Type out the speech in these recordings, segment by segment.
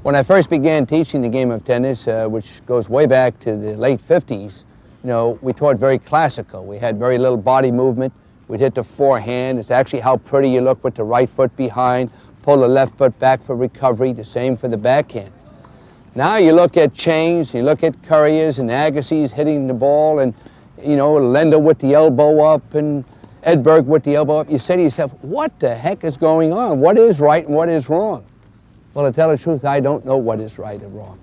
When I first began teaching the game of tennis, which goes way back to the late 50s, we taught very classical. We had very little body movement. We'd hit the forehand. It's actually how pretty you look with the right foot behind, pull the left foot back for recovery, the same for the backhand. Now you look at Chains, you look at Couriers and Agassiz hitting the ball, and Lender with the elbow up and Edberg with the elbow up. You say to yourself, what the heck is going on? What is right and what is wrong? Well, to tell the truth, I don't know what is right and wrong.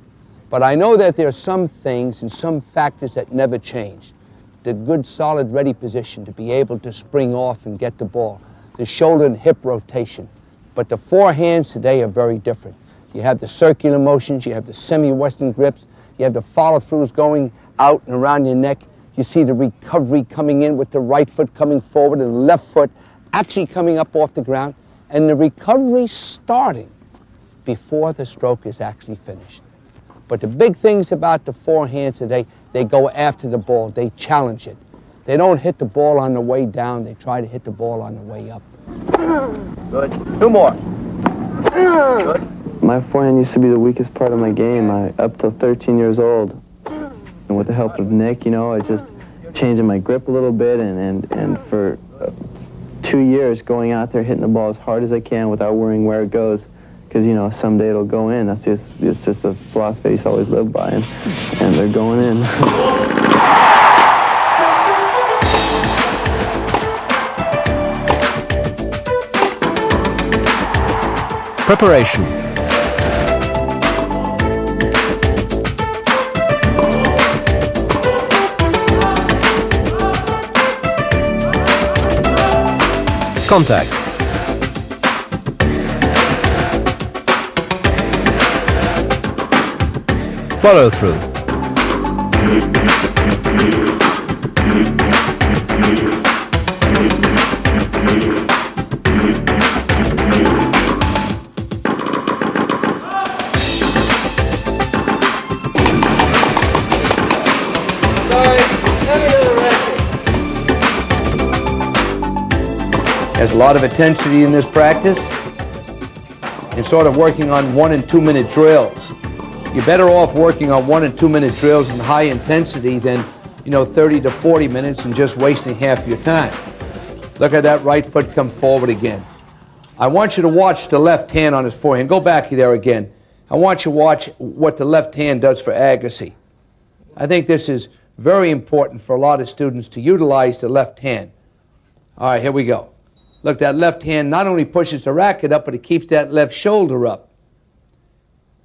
But I know that there are some things and some factors that never change. The good, solid, ready position to be able to spring off and get the ball. The shoulder and hip rotation. But the forehands today are very different. You have the circular motions, you have the semi-western grips, you have the follow-throughs going out and around your neck. You see the recovery coming in with the right foot coming forward and the left foot actually coming up off the ground. And the recovery starting before the stroke is actually finished. But the big things about the forehands today, they go after the ball, they challenge it. They don't hit the ball on the way down, they try to hit the ball on the way up. Good. Two more. Good. My forehand used to be the weakest part of my game, up till 13 years old. And with the help of Nick, I just changing my grip a little bit and for 2 years going out there hitting the ball as hard as I can without worrying where it goes. Because, someday it'll go in. It's just a philosophy he's always lived by, and they're going in. Preparation. Contact. Follow through. There's a lot of intensity in this practice. It's sort of working on 1 and 2 minute drills. You're better off working on 1 and 2 minute drills in high intensity than, 30 to 40 minutes and just wasting half your time. Look at that right foot come forward again. I want you to watch the left hand on his forehand. Go back there again. I want you to watch what the left hand does for Agassi. I think this is very important for a lot of students to utilize the left hand. All right, here we go. Look, that left hand not only pushes the racket up, but it keeps that left shoulder up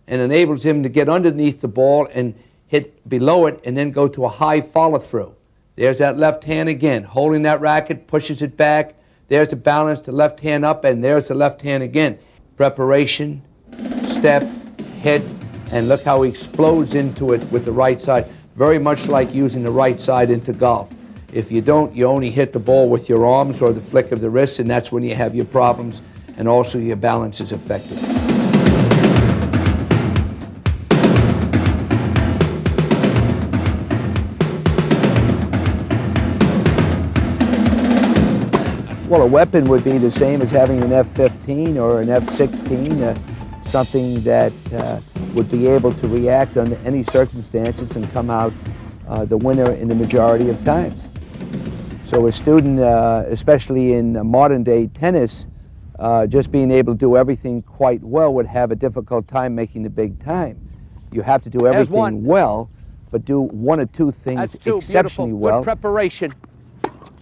and enables him to get underneath the ball and hit below it and then go to a high follow-through. There's that left hand again, holding that racket, pushes it back. There's the balance, the left hand up, and there's the left hand again. Preparation, step, hit, and look how he explodes into it with the right side. Very much like using the right side into golf. If you don't, you only hit the ball with your arms or the flick of the wrist, and that's when you have your problems, and also your balance is affected. Well, a weapon would be the same as having an F-15 or an F-16, something that would be able to react under any circumstances and come out the winner in the majority of times. So a student, especially in modern-day tennis, just being able to do everything quite well would have a difficult time making the big time. You have to do everything well, but do 1 or 2 things exceptionally well. Good preparation.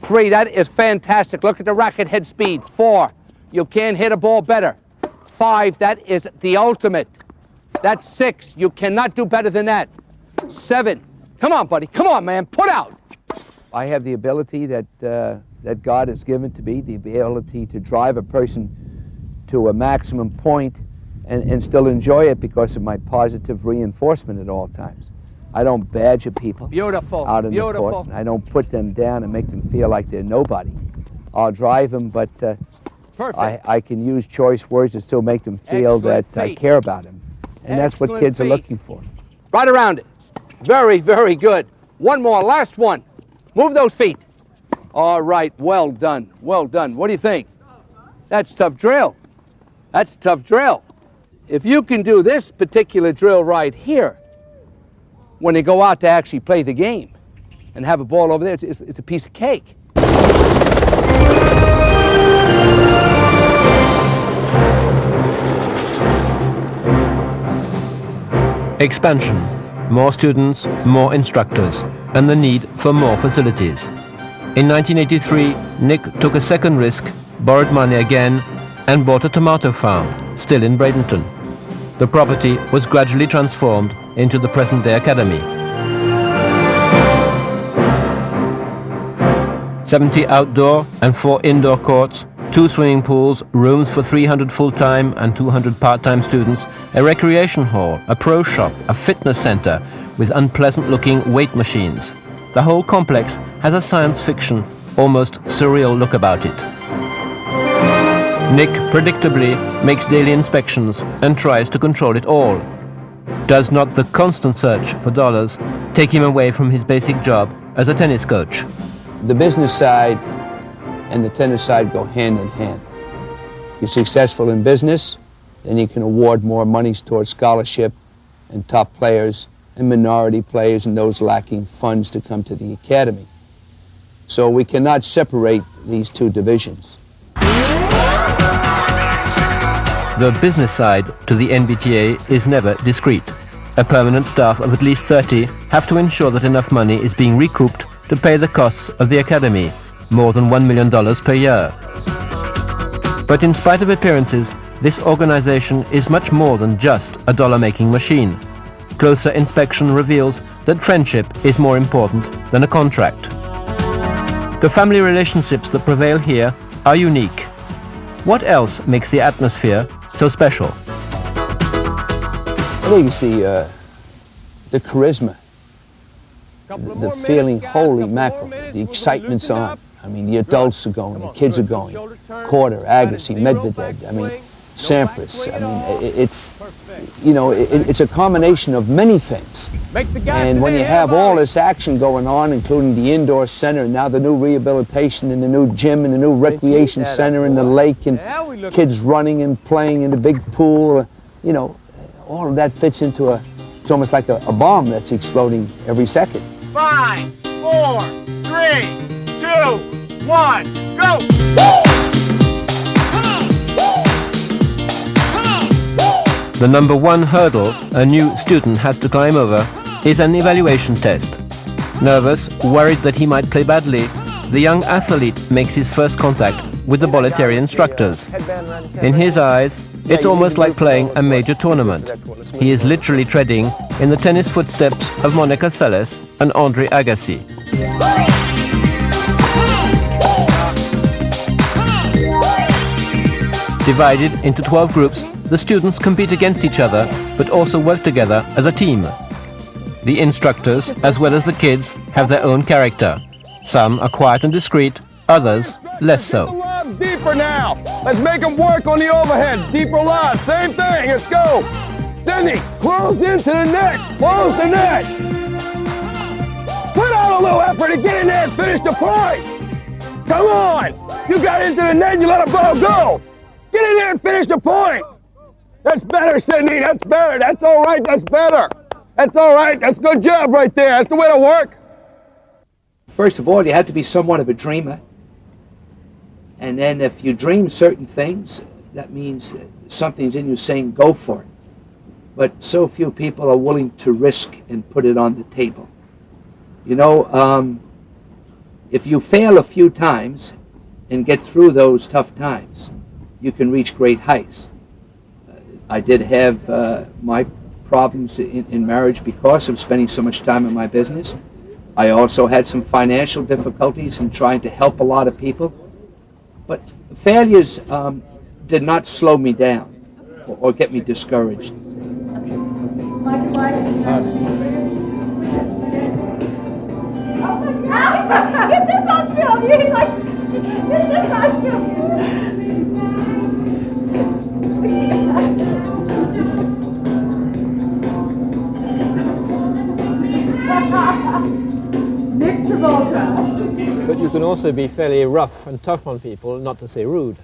3, that is fantastic. Look at the racket head speed. 4, you can't hit a ball better. 5, that is the ultimate. That's 6, you cannot do better than that. 7, come on, buddy, come on, man, put out. I have the ability that God has given to me, the ability to drive a person to a maximum point and still enjoy it because of my positive reinforcement at all times. I don't badger people out in the court. I don't put them down and make them feel like they're nobody. I'll drive them, but I can use choice words to still make them feel that I care about them. And that's what kids are looking for. Right around it. Very, very good. One more, last one. Move those feet. All right, well done, well done. What do you think? That's tough drill. That's tough drill. if you can do this particular drill right here, when they go out to actually play the game and have a ball over there, it's a piece of cake. Expansion, more students, more instructors, and the need for more facilities. In 1983, Nick took a second risk, borrowed money again, and bought a tomato farm, still in Bradenton. The property was gradually transformed into the present-day academy. 70 outdoor and 4 indoor courts, 2 swimming pools, rooms for 300 full-time and 200 part-time students, a recreation hall, a pro shop, a fitness center with unpleasant-looking weight machines. The whole complex has a science fiction, almost surreal look about it. Nick predictably makes daily inspections and tries to control it all. Does not the constant search for dollars take him away from his basic job as a tennis coach? The business side and the tennis side go hand in hand. If you're successful in business, then you can award more monies towards scholarship and top players and minority players and those lacking funds to come to the academy. So we cannot separate these two divisions. The business side to the NBTA is never discreet. A permanent staff of at least 30 have to ensure that enough money is being recouped to pay the costs of the academy, more than $1 million per year. But in spite of appearances, this organization is much more than just a dollar-making machine. Closer inspection reveals that friendship is more important than a contract. The family relationships that prevail here are unique. What else makes the atmosphere so special? I think it's the charisma, the feeling, holy mackerel, the excitement's on. I mean, the adults are going, the kids are going. Korda, Agassi, Medvedev, I mean, Sampras. I mean, it's, you know, it's a combination of many things. And when you have all this action going on, including the indoor center, and now the new rehabilitation and the new gym and the new recreation center and the lake and kids running and playing in the big pool, you know, all of that fits into it's almost like a bomb that's exploding every second. 5, 4, 3, 2, 1, go! The number one hurdle a new student has to climb over is an evaluation test. Nervous, worried that he might play badly, the young athlete makes his first contact with the Bollettieri instructors. In his eyes, it's almost like playing a major tournament. He is literally treading in the tennis footsteps of Monica Seles and Andre Agassi. Divided into 12 groups, the students compete against each other, but also work together as a team. The instructors, as well as the kids, have their own character. Some are quiet and discreet, others less so. Deeper now. Let's make them work on the overhead. Deeper lob. Same thing. Let's go. Cindy, close into the net. Close the net. Put out a little effort to get in there and finish the point. Come on. You got into the net and you let a ball go. Get in there and finish the point. That's better, Sydney. That's better. That's all right. That's better. That's all right. That's a good job right there. That's the way to work. First of all, you have to be somewhat of a dreamer. And then if you dream certain things, that means something's in you saying go for it. But so few people are willing to risk and put it on the table. You know, if you fail a few times and get through those tough times, you can reach great heights. I did have my problems in marriage because of spending so much time in my business. I also had some financial difficulties in trying to help a lot of people. But failures did not slow me down or get me discouraged. Get this on film! You're like, get this on film! Nick Travolta. But you can also be fairly rough and tough on people, not to say rude.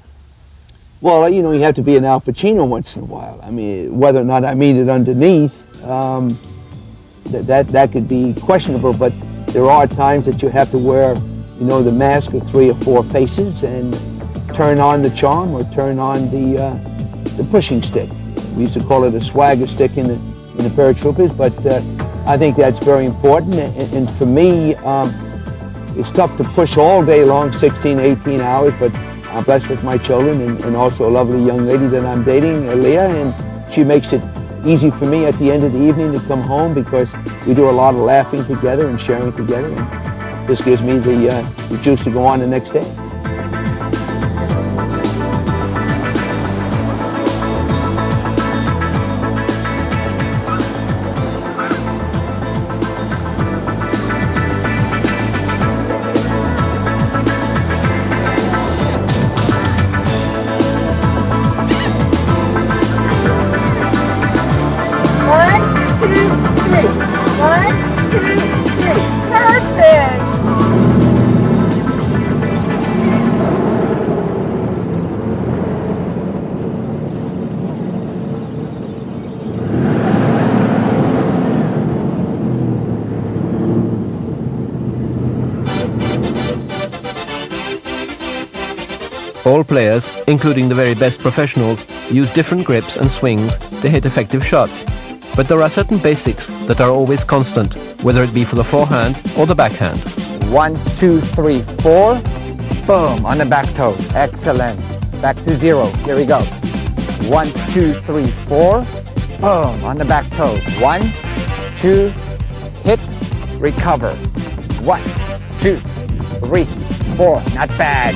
Well, you know, you have to be an Al Pacino once in a while. I mean, whether or not I mean it underneath, that could be questionable, but there are times that you have to wear, you know, the mask of 3 or 4 faces and turn on the charm or turn on the pushing stick. We used to call it a swagger stick in the paratroopers, but I think that's very important. And for me, it's tough to push all day long, 16, 18 hours, but I'm blessed with my children and also a lovely young lady that I'm dating, Leah, and she makes it easy for me at the end of the evening to come home because we do a lot of laughing together and sharing together. And this gives me the juice to go on the next day. All players, including the very best professionals, use different grips and swings to hit effective shots. But there are certain basics that are always constant, whether it be for the forehand or the backhand. 1, 2, 3, 4. Boom, on the back toe. Excellent. Back to 0. Here we go. 1, 2, 3, 4. Boom, on the back toe. 1, 2, hit, recover. 1, 2, 3, 4. Not bad.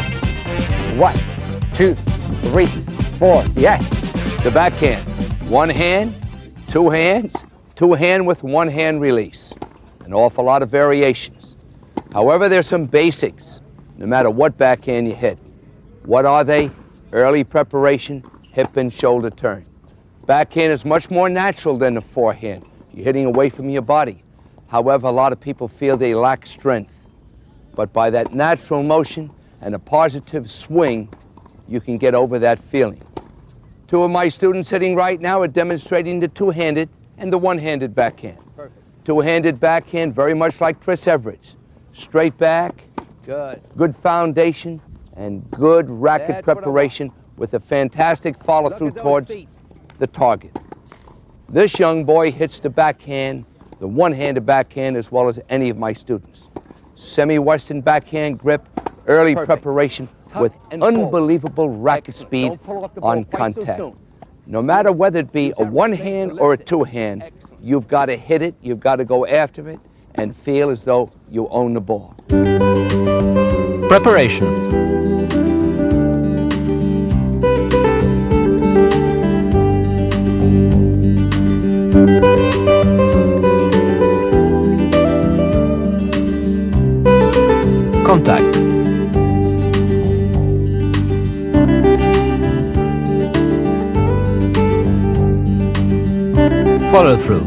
1, 2, 3, 4. Yes. The backhand. One hand, two hands, two hand with one hand release. An awful lot of variations. However, there's some basics, no matter what backhand you hit. What are they? Early preparation, hip and shoulder turn. Backhand is much more natural than the forehand. You're hitting away from your body. However, a lot of people feel they lack strength. But by that natural motion and a positive swing, you can get over that feeling. Two of my students sitting right now are demonstrating the two-handed and the one-handed backhand. Perfect. Two-handed backhand, very much like Chris Everett's. Straight back, good foundation, and good racket preparation with a fantastic follow-through towards the target. This young boy hits the backhand, the one-handed backhand, as well as any of my students. Semi-Western backhand grip, early preparation with unbelievable racket speed on contact. No matter whether it be a one-hand or a two-hand, you've got to hit it, you've got to go after it, and feel as though you own the ball. Preparation. Contact. Follow through.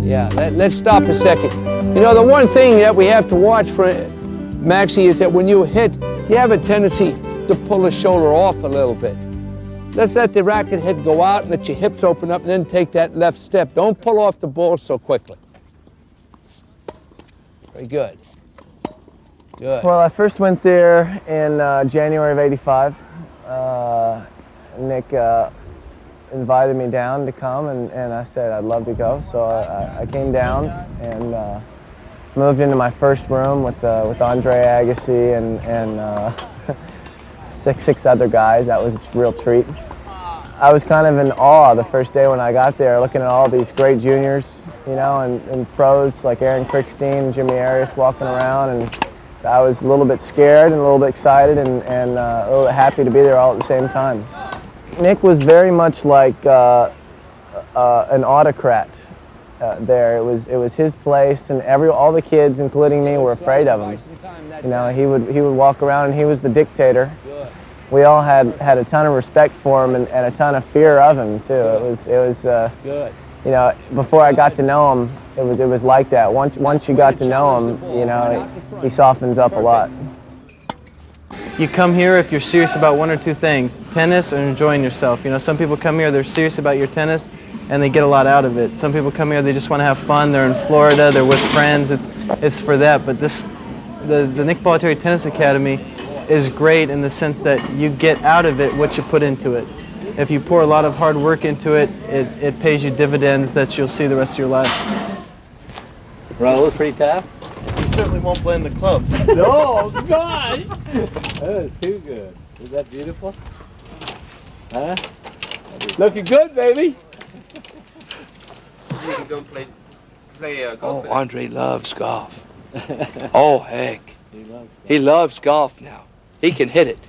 Yeah, let's stop a second. You know, the one thing that we have to watch for, Maxie, is that when you hit, you have a tendency to pull the shoulder off a little bit. Let's let the racket head go out and let your hips open up and then take that left step. Don't pull off the ball so quickly. Very good. Good. Well, I first went there in January of '85. Nick invited me down to come, and I said I'd love to go. So I came down and moved into my first room with Andre Agassi and six other guys. That was a real treat. I was kind of in awe the first day when I got there, looking at all these great juniors, you know, and pros like Aaron Crickstein and Jimmy Arias walking around, and I was a little bit scared and a little bit excited and a little bit happy to be there all at the same time. Nick was very much like an autocrat there. It was his place, and all the kids, including me, were afraid of him. You know, he would walk around and he was the dictator, we all had a ton of respect for him and a ton of fear of him too. It was Good. you know, before I got to know him, it was like that. Once you got to know him, you know, he softens up a lot. You come here if you're serious about one or two things, tennis or enjoying yourself. You know, some people come here, they're serious about your tennis and they get a lot out of it. Some people come here, they just want to have fun. They're in Florida, they're with friends. It's for that. But the Nick Bollettieri Tennis Academy is great in the sense that you get out of it what you put into it. If you pour a lot of hard work into it, it pays you dividends that you'll see the rest of your life. Raul was pretty tough. You certainly won't blame the clubs. No, God! That was too good. Is that beautiful? Huh? Looking good, baby. You can go play golf. Oh, Andre loves golf. Oh, heck. He loves golf now. He can hit it.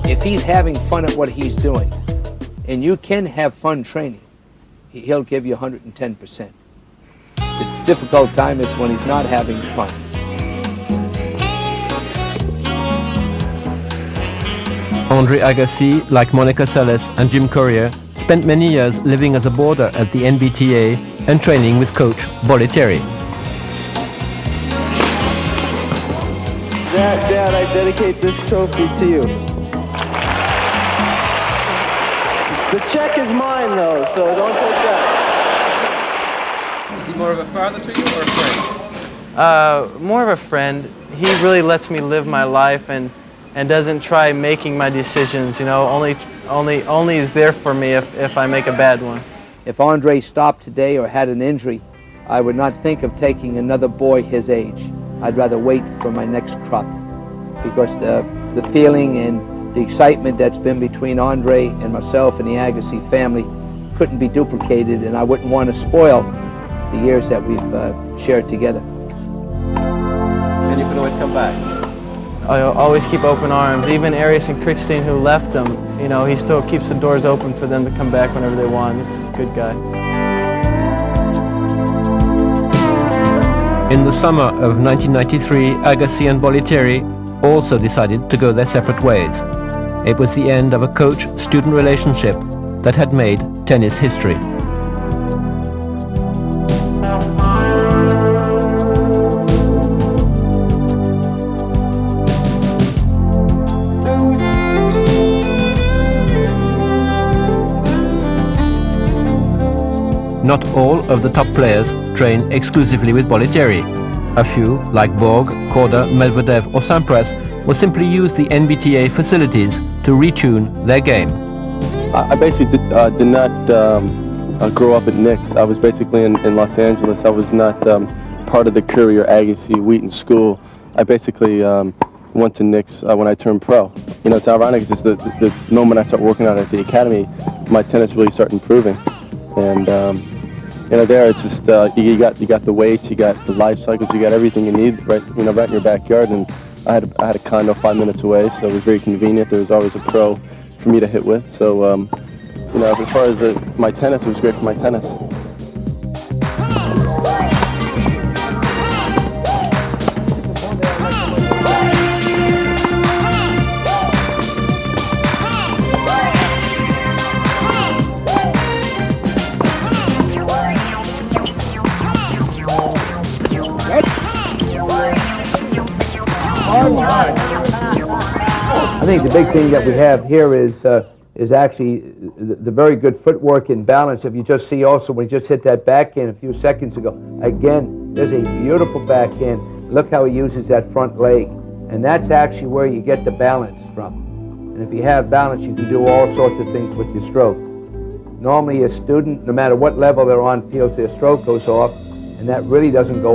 If he's having fun at what he's doing, and you can have fun training, he'll give you 110%. The difficult time is when he's not having fun. Andre Agassi, like Monica Seles and Jim Courier, spent many years living as a boarder at the NBTA and training with coach Bollettieri. Dad, I dedicate this trophy to you. The check is mine, though, so don't touch that. Is he more of a father to you or a friend? More of a friend. He really lets me live my life and doesn't try making my decisions. You know, only is there for me if I make a bad one. If Andre stopped today or had an injury, I would not think of taking another boy his age. I'd rather wait for my next crop, because the feeling and the excitement that's been between Andre and myself and the Agassi family couldn't be duplicated, and I wouldn't want to spoil the years that we've shared together. And you can always come back. I always keep open arms. Even Arias and Krickstein, who left him, you know, he still keeps the doors open for them to come back whenever they want. This is a good guy. In the summer of 1993, Agassi and Bollettieri also decided to go their separate ways. It was the end of a coach-student relationship that had made tennis history. Not all of the top players train exclusively with Bollettieri. A few, like Borg, Korda, Medvedev or Sampras, will simply use the NBTA facilities to retune their game. I basically did not grow up at Knicks. I was basically in Los Angeles. I was not part of the Courier, Agassi, Wheaton school. I basically went to Knicks when I turned pro. You know, it's ironic, it's just the moment I start working out at the academy, my tennis really started improving. And you know, there it's just you got the weights, you got the life cycles, you got everything you need right in your backyard. And I had a condo 5 minutes away, so it was very convenient. There was always a pro for me to hit with. So you know, as far as my tennis, it was great for my tennis. I think the big thing that we have here is actually the very good footwork and balance. If you just see also when he just hit that backhand a few seconds ago, again, there's a beautiful backhand. Look how he uses that front leg. And that's actually where you get the balance from. And if you have balance, you can do all sorts of things with your stroke. Normally a student, no matter what level they're on, feels their stroke goes off, and that really doesn't go